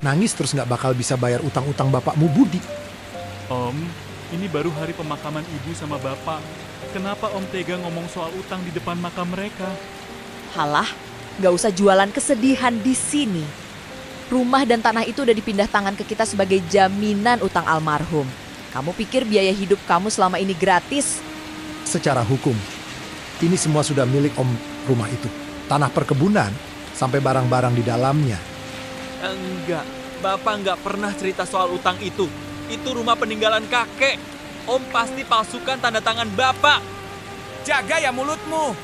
Nangis terus nggak bakal bisa bayar utang-utang bapakmu Budi. Om, ini baru hari pemakaman ibu sama bapak. Kenapa Om tega ngomong soal utang di depan makam mereka? Halah, gak usah jualan kesedihan di sini. Rumah dan tanah itu udah dipindah tangan ke kita sebagai jaminan utang almarhum. Kamu pikir biaya hidup kamu selama ini gratis? Secara hukum, ini semua sudah milik Om rumah itu. Tanah perkebunan sampai barang-barang di dalamnya. Enggak, Bapak nggak pernah cerita soal utang itu. Itu rumah peninggalan kakek. Om pasti palsukan tanda tangan Bapak. Jaga ya mulutmu.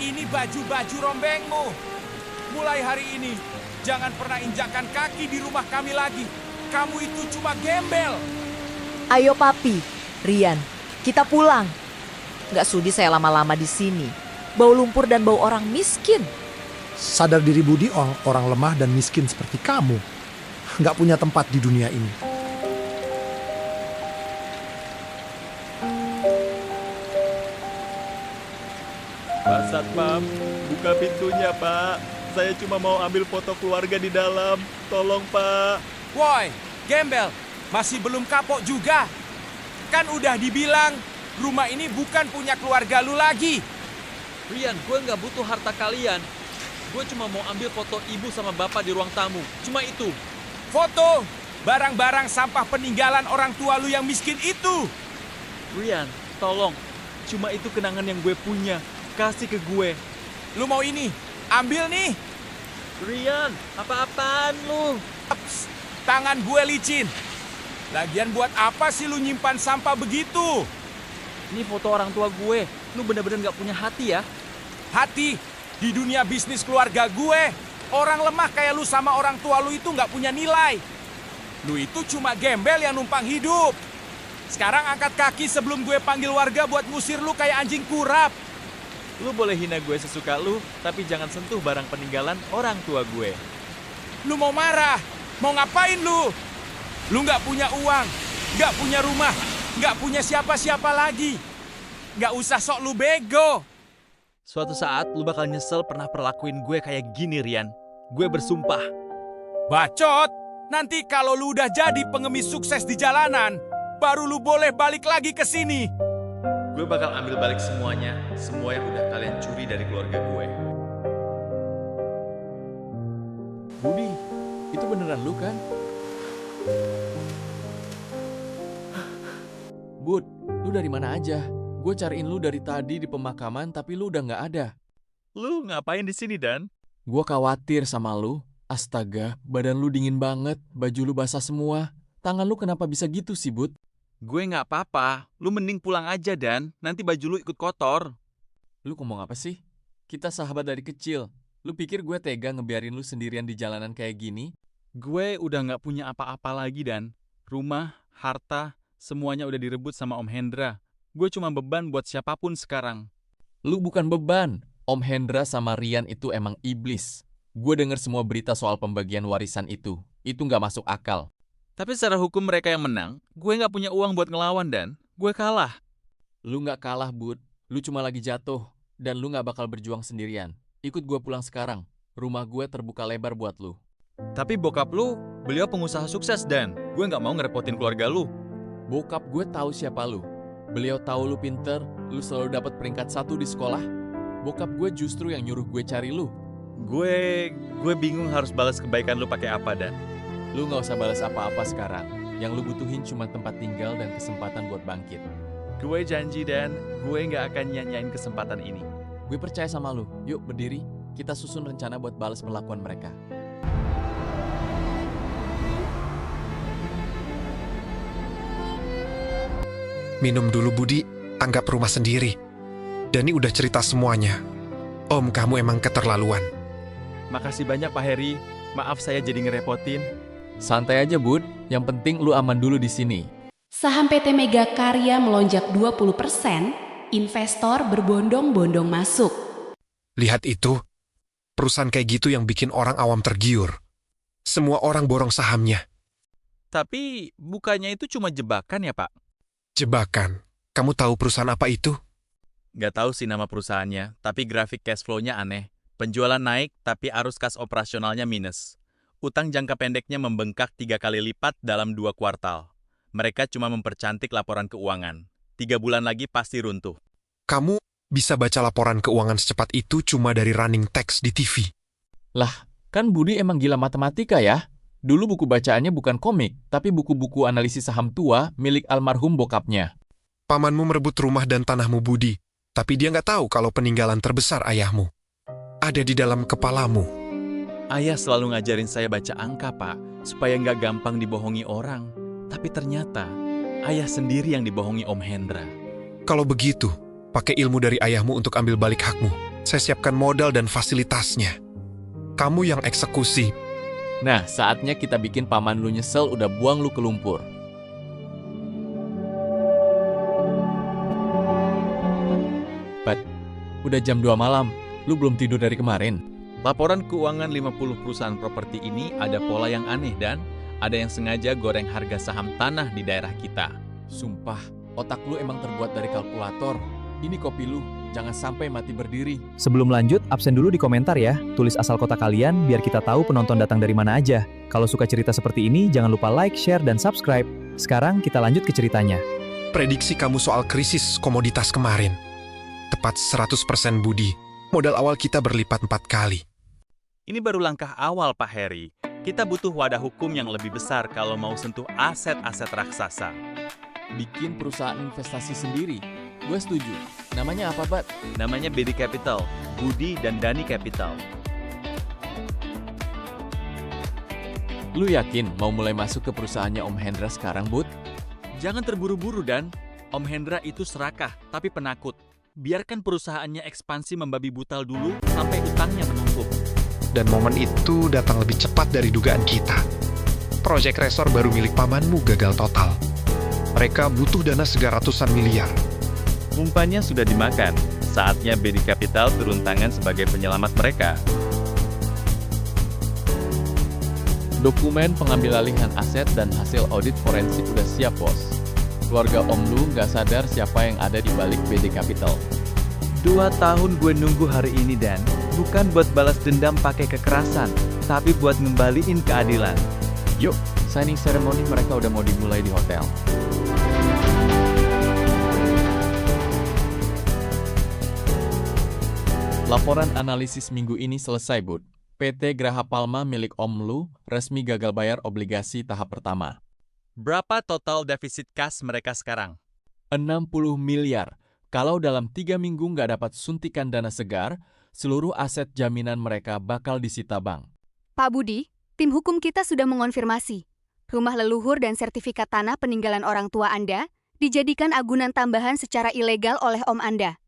Ini baju-baju rombengmu. Mulai hari ini, jangan pernah injakkan kaki di rumah kami lagi. Kamu itu cuma gembel. Ayo papi, Rian, kita pulang. Gak sudi saya lama-lama di sini. Bau lumpur dan bau orang miskin. Sadar diri Budi, orang lemah dan miskin seperti kamu nggak punya tempat di dunia ini. Pak Satpam, buka pintunya Pak. Saya cuma mau ambil foto keluarga di dalam. Tolong Pak. Woi, gembel, masih belum kapok juga. Kan udah dibilang, rumah ini bukan punya keluarga lu lagi. Rian, gue nggak butuh harta kalian. Gue cuma mau ambil foto ibu sama bapak di ruang tamu. Cuma itu. Foto barang-barang sampah peninggalan orang tua lu yang miskin itu. Rian, tolong. Cuma itu kenangan yang gue punya. Kasih ke gue. Lu mau ini? Ambil nih. Rian, apa-apaan lu? Ups, tangan gue licin. Lagian buat apa sih lu nyimpan sampah begitu? Ini foto orang tua gue. Lu bener-bener gak punya hati ya? Hati, di dunia bisnis keluarga gue, orang lemah kayak lu sama orang tua lu itu gak punya nilai. Lu itu cuma gembel yang numpang hidup. Sekarang angkat kaki sebelum gue panggil warga buat ngusir lu kayak anjing kurap. Lu boleh hina gue sesuka lu, tapi jangan sentuh barang peninggalan orang tua gue. Lu mau marah? Mau ngapain lu? Lu gak punya uang, gak punya rumah, gak punya siapa-siapa lagi. Gak usah sok lu bego. Suatu saat lu bakal nyesel pernah perlakuin gue kayak gini, Rian. Gue bersumpah. Bacot, nanti kalau lu udah jadi pengemis sukses di jalanan, baru lu boleh balik lagi ke sini. Gue bakal ambil balik semuanya, semua yang udah kalian curi dari keluarga gue. Budi, itu beneran lu kan? Bud, lu dari mana aja? Gue cariin lu dari tadi di pemakaman, tapi lu udah nggak ada. Lu ngapain di sini, Dan? Gue khawatir sama lu. Astaga, badan lu dingin banget, baju lu basah semua. Tangan lu kenapa bisa gitu sih, Bud? Gue nggak apa-apa. Lu mending pulang aja, Dan. Nanti baju lu ikut kotor. Lu ngomong apa sih? Kita sahabat dari kecil. Lu pikir gue tega ngebiarin lu sendirian di jalanan kayak gini? Gue udah nggak punya apa-apa lagi, Dan. Rumah, harta, semuanya udah direbut sama Om Hendra. Gue cuma beban buat siapapun sekarang. Lu bukan beban. Om Hendra sama Rian itu emang iblis. Gue denger semua berita soal pembagian warisan itu. Itu nggak masuk akal. Tapi secara hukum mereka yang menang. Gue nggak punya uang buat ngelawan, Dan. Gue kalah. Lu nggak kalah, Bud. Lu cuma lagi jatuh. Dan lu nggak bakal berjuang sendirian. Ikut gue pulang sekarang. Rumah gue terbuka lebar buat lu. Tapi bokap lu, beliau pengusaha sukses, Dan. Gue nggak mau ngerepotin keluarga lu. Bokap gue tahu siapa lu. Beliau tahu lu pinter, lu selalu dapat peringkat 1 di sekolah. Bokap gue justru yang nyuruh gue cari lu. Gue bingung harus balas kebaikan lu pakai apa, Dan. Lu nggak usah balas apa-apa sekarang. Yang lu butuhin cuma tempat tinggal dan kesempatan buat bangkit. Gue janji, Dan. Gue nggak akan nyanyain kesempatan ini. Gue percaya sama lu. Yuk berdiri, kita susun rencana buat balas perlakuan mereka. Minum dulu Budi, anggap rumah sendiri. Dani udah cerita semuanya. Om, kamu emang keterlaluan. Makasih banyak Pak Heri. Maaf saya jadi ngerepotin. Santai aja, Bud. Yang penting lu aman dulu di sini. Saham PT Mega Karya melonjak 20%, investor berbondong-bondong masuk. Lihat itu, perusahaan kayak gitu yang bikin orang awam tergiur. Semua orang borong sahamnya. Tapi bukannya itu cuma jebakan ya, Pak? Jebakan. Kamu tahu perusahaan apa itu? Nggak tahu sih nama perusahaannya, tapi grafik cash flow-nya aneh. Penjualan naik, tapi arus kas operasionalnya minus. Utang jangka pendeknya membengkak 3 kali lipat dalam 2 kuartal. Mereka cuma mempercantik laporan keuangan. 3 bulan lagi pasti runtuh. Kamu bisa baca laporan keuangan secepat itu cuma dari running text di TV. Lah, kan Budi emang gila matematika ya? Dulu buku bacaannya bukan komik, tapi buku-buku analisis saham tua milik almarhum bokapnya. Pamanmu merebut rumah dan tanahmu, Budi. Tapi dia nggak tahu kalau peninggalan terbesar ayahmu ada di dalam kepalamu. Ayah selalu ngajarin saya baca angka, Pak, supaya nggak gampang dibohongi orang. Tapi ternyata, ayah sendiri yang dibohongi Om Hendra. Kalau begitu, pakai ilmu dari ayahmu untuk ambil balik hakmu. Saya siapkan modal dan fasilitasnya. Kamu yang eksekusi. Nah, saatnya kita bikin paman lu nyesel udah buang lu ke lumpur. Pat, udah jam 2 malam. Lu belum tidur dari kemarin. Laporan keuangan 50 perusahaan properti ini ada pola yang aneh dan ada yang sengaja goreng harga saham tanah di daerah kita. Sumpah, otak lu emang terbuat dari kalkulator. Ini kopi lu, jangan sampai mati berdiri. Sebelum lanjut, absen dulu di komentar ya. Tulis asal kota kalian biar kita tahu penonton datang dari mana aja. Kalau suka cerita seperti ini, jangan lupa like, share, dan subscribe. Sekarang kita lanjut ke ceritanya. Prediksi kamu soal krisis komoditas kemarin. Tepat 100% Budi. Modal awal kita berlipat 4 kali. Ini baru langkah awal, Pak Heri. Kita butuh wadah hukum yang lebih besar kalau mau sentuh aset-aset raksasa. Bikin perusahaan investasi sendiri. Gue setuju. Namanya apa, Bat? Namanya BD Capital, Budi dan Dani Capital. Lu yakin mau mulai masuk ke perusahaannya Om Hendra sekarang, Bud? Jangan terburu-buru, Dan. Om Hendra itu serakah, tapi penakut. Biarkan perusahaannya ekspansi membabi butal dulu sampai utangnya menumpuk. Dan momen itu datang lebih cepat dari dugaan kita. Proyek resor baru milik pamanmu gagal total. Mereka butuh dana segaratusan miliar. Umpannya sudah dimakan. Saatnya BD Capital turun tangan sebagai penyelamat mereka. Dokumen pengambil alihan aset dan hasil audit forensik udah siap, Bos. Keluarga Om Lu nggak sadar siapa yang ada di balik BD Capital. 2 tahun gue nunggu hari ini, Dan. Bukan buat balas dendam pakai kekerasan, tapi buat ngembaliin keadilan. Yuk, signing ceremony mereka udah mau dimulai di hotel. Laporan analisis minggu ini selesai, Bud. PT Graha Palma milik Om Lu resmi gagal bayar obligasi tahap pertama. Berapa total defisit kas mereka sekarang? 60 miliar. Kalau dalam 3 minggu nggak dapat suntikan dana segar, seluruh aset jaminan mereka bakal disita bank. Pak Budi, tim hukum kita sudah mengonfirmasi. Rumah leluhur dan sertifikat tanah peninggalan orang tua Anda dijadikan agunan tambahan secara ilegal oleh Om Anda.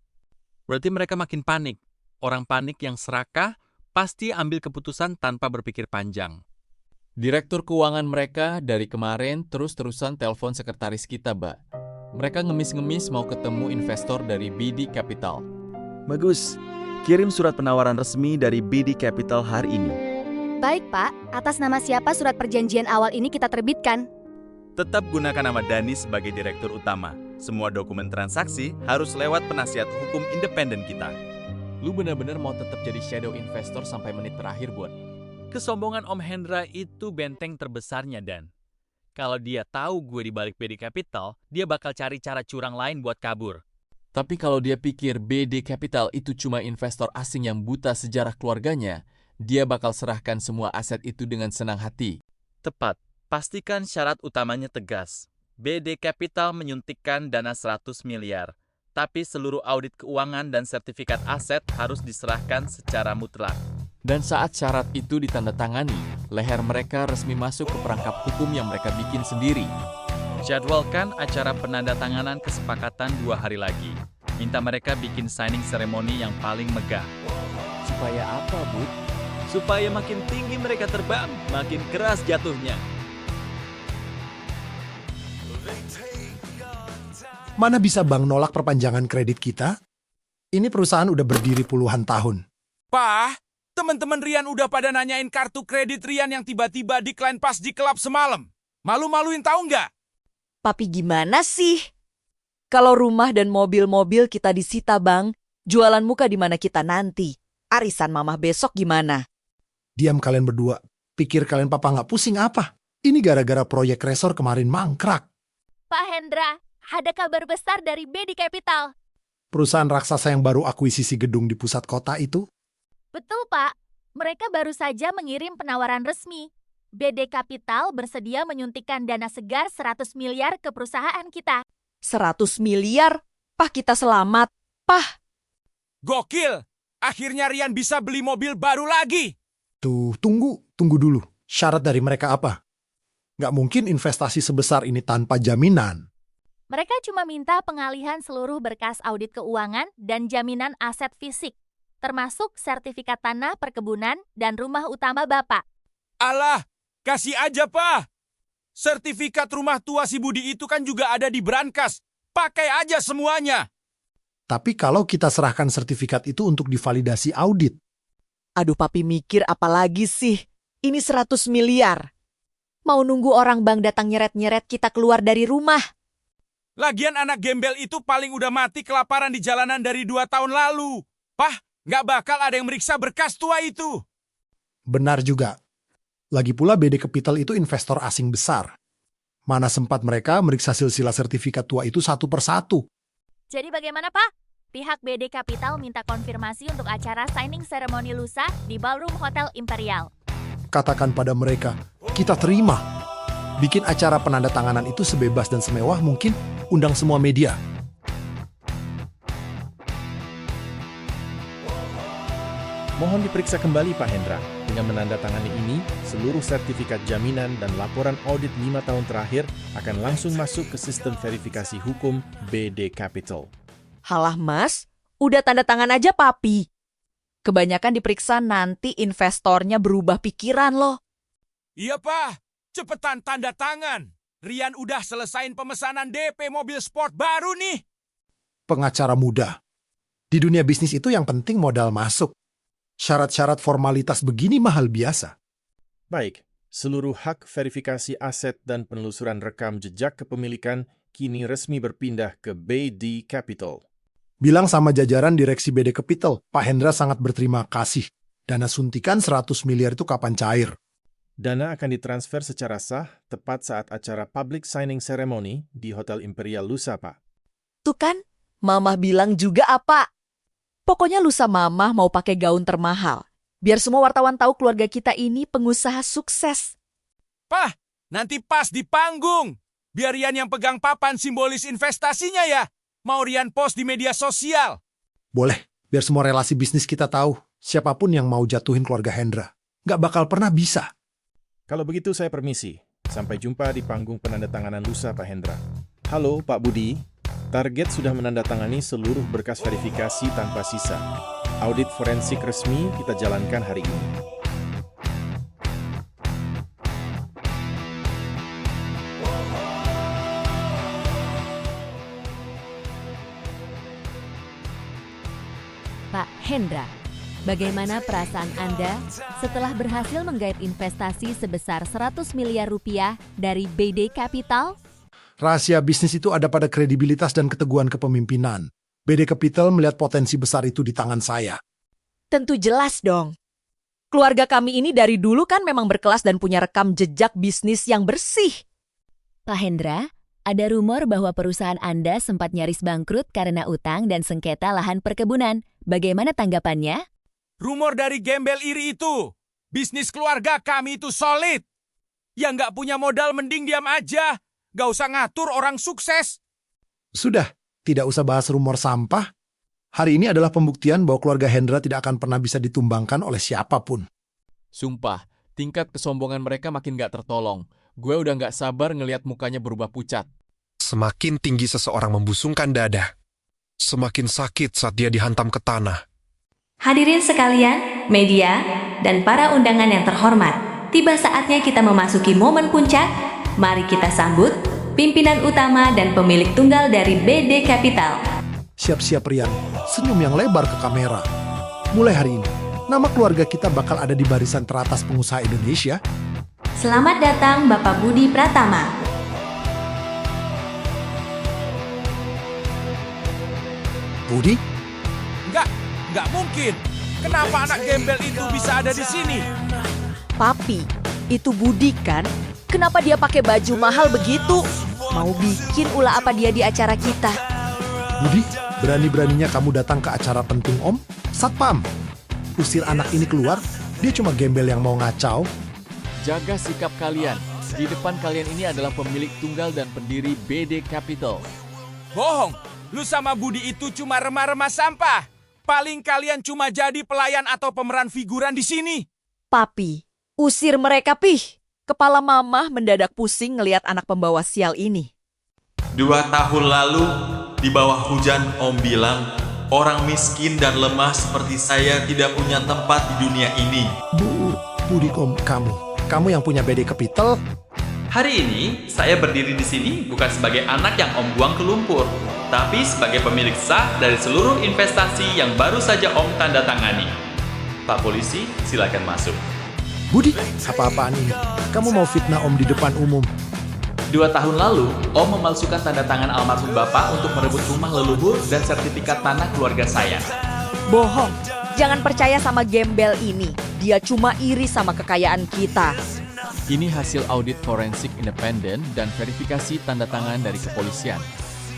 Berarti mereka makin panik. Orang panik yang serakah pasti ambil keputusan tanpa berpikir panjang. Direktur keuangan mereka dari kemarin terus-terusan telepon sekretaris kita, Mbak. Mereka ngemis-ngemis mau ketemu investor dari BD Capital. Bagus. Kirim surat penawaran resmi dari BD Capital hari ini. Baik, Pak. Atas nama siapa surat perjanjian awal ini kita terbitkan? Tetap gunakan nama Dani sebagai direktur utama. Semua dokumen transaksi harus lewat penasihat hukum independen kita. Lu bener-bener mau tetap jadi shadow investor sampai menit terakhir, buat? Kesombongan Om Hendra itu benteng terbesarnya, Dan. Kalau dia tahu gue di balik BD Capital, dia bakal cari cara curang lain buat kabur. Tapi kalau dia pikir BD Capital itu cuma investor asing yang buta sejarah keluarganya, dia bakal serahkan semua aset itu dengan senang hati. Tepat. Pastikan syarat utamanya tegas. BD Capital menyuntikkan dana 100 miliar. Tapi seluruh audit keuangan dan sertifikat aset harus diserahkan secara mutlak. Dan saat syarat itu ditandatangani, leher mereka resmi masuk ke perangkap hukum yang mereka bikin sendiri. Jadwalkan acara penandatanganan kesepakatan 2 hari lagi. Minta mereka bikin signing ceremony yang paling megah. Supaya apa, Bud? Supaya makin tinggi mereka terbang, makin keras jatuhnya. Mana bisa bank nolak perpanjangan kredit kita? Ini perusahaan udah berdiri puluhan tahun. Pak, teman-teman Rian udah pada nanyain kartu kredit Rian yang tiba-tiba decline pas di klub semalam. Malu-maluin tahu nggak? Papi gimana sih? Kalau rumah dan mobil-mobil kita disita, Bang, jualan muka di mana kita nanti? Arisan mamah besok gimana? Diam kalian berdua. Pikir kalian papa nggak pusing apa? Ini gara-gara proyek resor kemarin mangkrak. Pak Hendra, ada kabar besar dari BD Capital. Perusahaan raksasa yang baru akuisisi gedung di pusat kota itu. Betul, Pak. Mereka baru saja mengirim penawaran resmi. BD Capital bersedia menyuntikkan dana segar 100 miliar ke perusahaan kita. 100 miliar? Pah, kita selamat. Pah. Gokil! Akhirnya Rian bisa beli mobil baru lagi. Tuh, tunggu dulu. Syarat dari mereka apa? Nggak mungkin investasi sebesar ini tanpa jaminan. Mereka cuma minta pengalihan seluruh berkas audit keuangan dan jaminan aset fisik, termasuk sertifikat tanah perkebunan dan rumah utama Bapak. Alah, kasih aja, Pak. Sertifikat rumah tua si Budi itu kan juga ada di brankas. Pakai aja semuanya. Tapi kalau kita serahkan sertifikat itu untuk divalidasi audit. Aduh, Papi mikir apa lagi sih? Ini 100 miliar. Mau nunggu orang bank datang nyeret-nyeret kita keluar dari rumah. Lagian anak gembel itu paling udah mati kelaparan di jalanan dari 2 tahun lalu. Pah, nggak bakal ada yang meriksa berkas tua itu. Benar juga. Lagi pula BD Capital itu investor asing besar. Mana sempat mereka meriksa silsilah sertifikat tua itu satu persatu. Jadi bagaimana, Pak? Pihak BD Capital minta konfirmasi untuk acara signing ceremony lusa di Ballroom Hotel Imperial. Katakan pada mereka, kita terima. Bikin acara penandatanganan itu sebebas dan semewah mungkin, undang semua media. Mohon diperiksa kembali Pak Hendra. Dengan menandatangani ini, seluruh sertifikat jaminan dan laporan audit 5 tahun terakhir akan langsung masuk ke sistem verifikasi hukum BD Capital. Halah Mas, udah tanda tangan aja Papi. Kebanyakan diperiksa nanti investornya berubah pikiran loh. Iya, Pak. Cepetan tanda tangan. Rian udah selesain pemesanan DP mobil sport baru nih. Pengacara muda. Di dunia bisnis itu yang penting modal masuk. Syarat-syarat formalitas begini mahal biasa. Baik, seluruh hak verifikasi aset dan penelusuran rekam jejak kepemilikan kini resmi berpindah ke BD Capital. Bilang sama jajaran direksi BD Capital, Pak Hendra sangat berterima kasih. Dana suntikan 100 miliar itu kapan cair? Dana akan ditransfer secara sah tepat saat acara public signing ceremony di Hotel Imperial lusa, Pak. Tuh kan, Mamah bilang juga apa? Pokoknya lusa Mamah mau pakai gaun termahal. Biar semua wartawan tahu keluarga kita ini pengusaha sukses. Pah, nanti pas di panggung. Biar Rian yang pegang papan simbolis investasinya ya. Mau Rian post di media sosial. Boleh, biar semua relasi bisnis kita tahu. Siapapun yang mau jatuhin keluarga Hendra. Nggak bakal pernah bisa. Kalau begitu saya permisi. Sampai jumpa di panggung penandatanganan lusa, Pak Hendra. Halo, Pak Budi. Target sudah menandatangani seluruh berkas verifikasi tanpa sisa. Audit forensik resmi kita jalankan hari ini. Pak Hendra, bagaimana perasaan Anda setelah berhasil menggait investasi sebesar 100 miliar rupiah dari BD Capital? Rahasia bisnis itu ada pada kredibilitas dan keteguhan kepemimpinan. BD Capital melihat potensi besar itu di tangan saya. Tentu jelas dong. Keluarga kami ini dari dulu kan memang berkelas dan punya rekam jejak bisnis yang bersih. Pak Hendra, ada rumor bahwa perusahaan Anda sempat nyaris bangkrut karena utang dan sengketa lahan perkebunan. Bagaimana tanggapannya? Rumor dari gembel iri itu. Bisnis keluarga kami itu solid. Yang nggak punya modal mending diam aja. Nggak usah ngatur orang sukses. Sudah, tidak usah bahas rumor sampah. Hari ini adalah pembuktian bahwa keluarga Hendra tidak akan pernah bisa ditumbangkan oleh siapapun. Sumpah, tingkat kesombongan mereka makin gak tertolong. Gue udah gak sabar ngelihat mukanya berubah pucat. Semakin tinggi seseorang membusungkan dada, semakin sakit saat dia dihantam ke tanah. Hadirin sekalian, media, dan para undangan yang terhormat, tiba saatnya kita memasuki momen puncak. Mari kita sambut pimpinan utama dan pemilik tunggal dari BD Capital. Siap-siap Rian, senyum yang lebar ke kamera. Mulai hari ini, nama keluarga kita bakal ada di barisan teratas pengusaha Indonesia. Selamat datang Bapak Budi Pratama. Budi? Nggak mungkin. Kenapa anak gembel itu bisa ada di sini? Papi, Itu Budi kan? Kenapa dia pakai baju mahal begitu? Mau bikin ulah apa dia di acara kita? Budi, berani-beraninya kamu datang ke acara penting Om? Satpam, usir anak ini keluar. Dia cuma gembel yang mau ngacau. Jaga sikap kalian. Di depan kalian ini adalah pemilik tunggal dan pendiri BD Capital. Bohong, lu sama Budi itu cuma remah-remah sampah. Paling kalian cuma jadi pelayan atau pemeran figuran di sini. Papi, usir mereka, Pih. Kepala mama mendadak pusing ngelihat anak pembawa sial ini. 2 tahun lalu, di bawah hujan Om bilang, orang miskin dan lemah seperti saya tidak punya tempat di dunia ini. Budi, kamu yang punya BD Capital. Hari ini, saya berdiri di sini bukan sebagai anak yang Om buang ke lumpur, tapi sebagai pemilik sah dari seluruh investasi yang baru saja Om tanda tangani. Pak Polisi, silakan masuk. Budi, apa-apaan ini? Kamu mau fitnah Om di depan umum? 2 tahun lalu, Om memalsukan tanda tangan almarhum Bapak untuk merebut rumah leluhur dan sertifikat tanah keluarga saya. Bohong, jangan percaya sama gembel ini. Dia cuma iri sama kekayaan kita. Ini hasil audit forensik independen dan verifikasi tanda tangan dari kepolisian.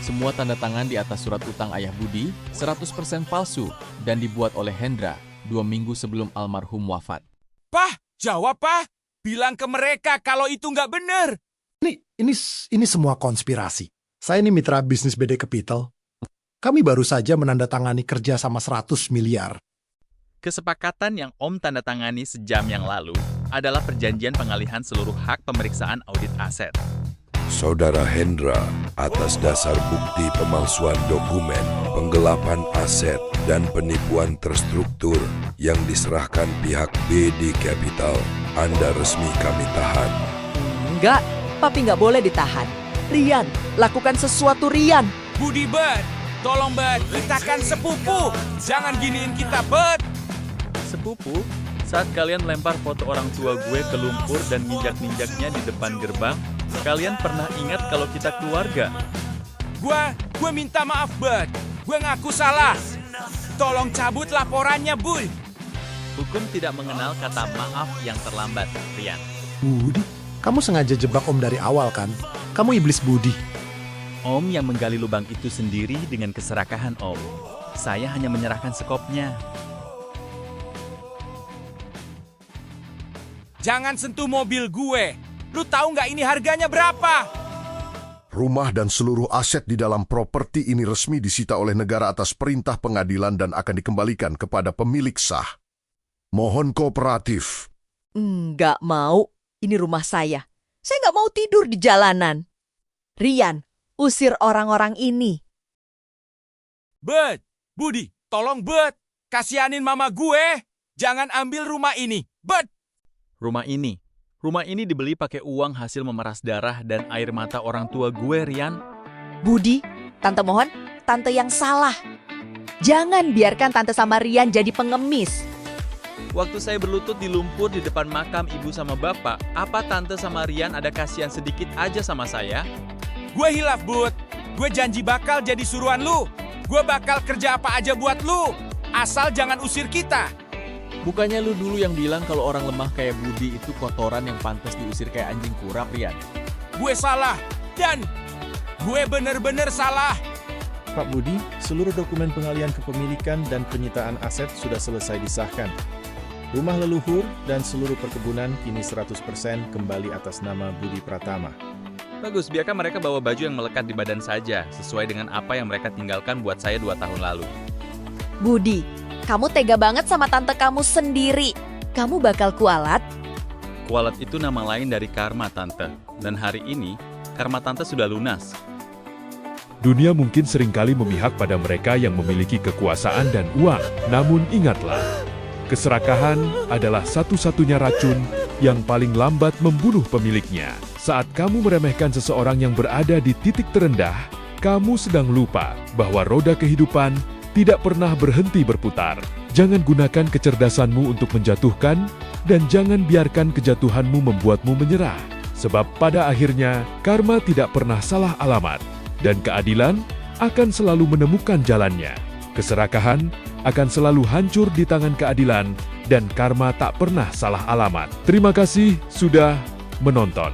Semua tanda tangan di atas surat utang ayah Budi 100% palsu dan dibuat oleh Hendra 2 minggu sebelum almarhum wafat. Pah, jawab Pah. Bilang ke mereka kalau itu nggak bener. Ini semua konspirasi. Saya ini mitra bisnis BD Capital. Kami baru saja menandatangani kerja sama 100 miliar. Kesepakatan yang Om tanda tangani sejam yang lalu adalah perjanjian pengalihan seluruh hak pemeriksaan audit aset. Saudara Hendra, atas dasar bukti pemalsuan dokumen, penggelapan aset, dan penipuan terstruktur yang diserahkan pihak BD Capital, Anda resmi kami tahan. Enggak, Papi nggak boleh ditahan. Rian, lakukan sesuatu Rian. Budi Bet, tolong Bet, kita kan sepupu. Jangan giniin kita Bet. Sepupu, saat kalian lempar foto orang tua gue ke lumpur dan ninjak-ninjaknya di depan gerbang, kalian pernah ingat kalau kita keluarga? Gue minta maaf Bet. Gue ngaku salah. Tolong cabut laporannya, Bul. Hukum tidak mengenal kata maaf yang terlambat, Rian. Budi, kamu sengaja jebak Om dari awal kan? Kamu iblis Budi. Om yang menggali lubang itu sendiri dengan keserakahan Om. Saya hanya menyerahkan sekopnya. Jangan sentuh mobil gue. Lu tahu nggak ini harganya berapa? Rumah dan seluruh aset di dalam properti ini resmi disita oleh negara atas perintah pengadilan dan akan dikembalikan kepada pemilik sah. Mohon kooperatif. Nggak mau. Ini rumah saya. Saya nggak mau tidur di jalanan. Rian, usir orang-orang ini. Bet, Budi, tolong Bet. Kasihanin mama gue. Jangan ambil rumah ini. Bet. Rumah ini dibeli pakai uang hasil memeras darah dan air mata orang tua gue, Rian. Budi, Tante mohon, Tante yang salah. Jangan biarkan Tante sama Rian jadi pengemis. Waktu saya berlutut di lumpur di depan makam ibu sama bapak, apa Tante sama Rian ada kasihan sedikit aja sama saya? Gue hilaf, Bud. Gue janji bakal jadi suruhan lu. Gue bakal kerja apa aja buat lu. Asal jangan usir kita. Bukannya lu dulu yang bilang kalau orang lemah kayak Budi itu kotoran yang pantas diusir kayak anjing kurap, Rian? Gue salah. Dan gue bener-bener salah. Pak Budi, seluruh dokumen pengalihan kepemilikan dan penyitaan aset sudah selesai disahkan. Rumah leluhur dan seluruh perkebunan kini 100% kembali atas nama Budi Pratama. Bagus, biarkan mereka bawa baju yang melekat di badan saja, sesuai dengan apa yang mereka tinggalkan buat saya 2 tahun lalu. Budi, kamu tega banget sama tante kamu sendiri. Kamu bakal kualat? Kualat itu nama lain dari karma, Tante. Dan hari ini, karma Tante sudah lunas. Dunia mungkin seringkali memihak pada mereka yang memiliki kekuasaan dan uang. Namun ingatlah, keserakahan adalah satu-satunya racun yang paling lambat membunuh pemiliknya. Saat kamu meremehkan seseorang yang berada di titik terendah, kamu sedang lupa bahwa roda kehidupan tidak pernah berhenti berputar. Jangan gunakan kecerdasanmu untuk menjatuhkan, dan jangan biarkan kejatuhanmu membuatmu menyerah. Sebab pada akhirnya, karma tidak pernah salah alamat, dan keadilan akan selalu menemukan jalannya. Keserakahan akan selalu hancur di tangan keadilan dan karma tak pernah salah alamat. Terima kasih sudah menonton.